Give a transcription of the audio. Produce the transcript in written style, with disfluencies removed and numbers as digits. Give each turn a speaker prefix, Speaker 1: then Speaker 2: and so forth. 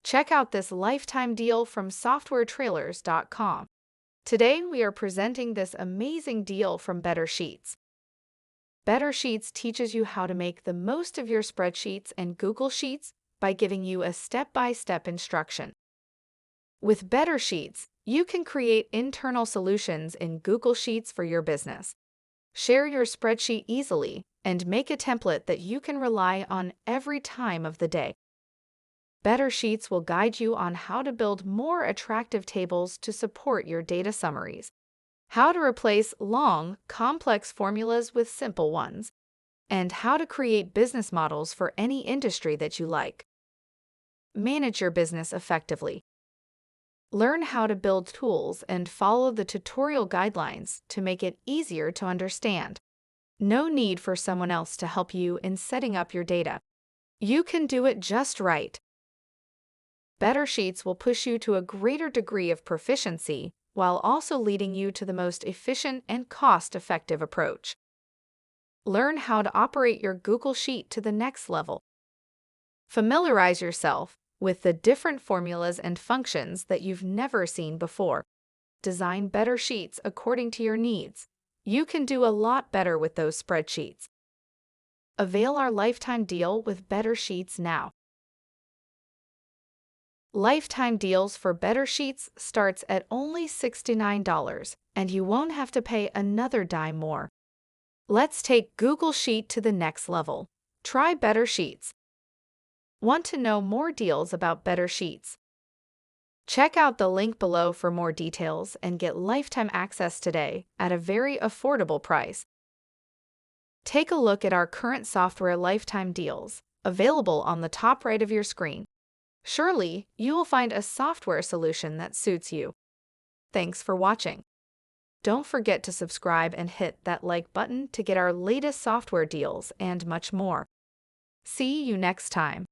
Speaker 1: Check out this lifetime deal from softwaretrailers.com. Today, we are presenting this amazing deal from Better Sheets. Better Sheets teaches you how to make the most of your spreadsheets and Google Sheets by giving you a step-by-step instruction. With Better Sheets, you can create internal solutions in Google Sheets for your business. Share your spreadsheet easily and make a template that you can rely on every time of the day. Better Sheets will guide you on how to build more attractive tables to support your data summaries, how to replace long, complex formulas with simple ones, and how to create business models for any industry that you like. Manage your business effectively. Learn how to build tools and follow the tutorial guidelines to make it easier to understand. No need for someone else to help you in setting up your data. You can do it just right. Better Sheets will push you to a greater degree of proficiency while also leading you to the most efficient and cost-effective approach. Learn how to operate your Google Sheet to the next level. Familiarize yourself with the different formulas and functions that you've never seen before. Design better sheets according to your needs. You can do a lot better with those spreadsheets. Avail our lifetime deal with Better Sheets now. Lifetime deals for Better Sheets starts at only $69, and you won't have to pay another dime more. Let's take Google Sheet to the next level. Try Better Sheets. Want to know more deals about Better Sheets? Check out the link below for more details and get lifetime access today at a very affordable price. Take a look at our current software lifetime deals, available on the top right of your screen. Surely, you will find a software solution that suits you. Thanks for watching. Don't forget to subscribe and hit that like button to get our latest software deals and much more. See you next time.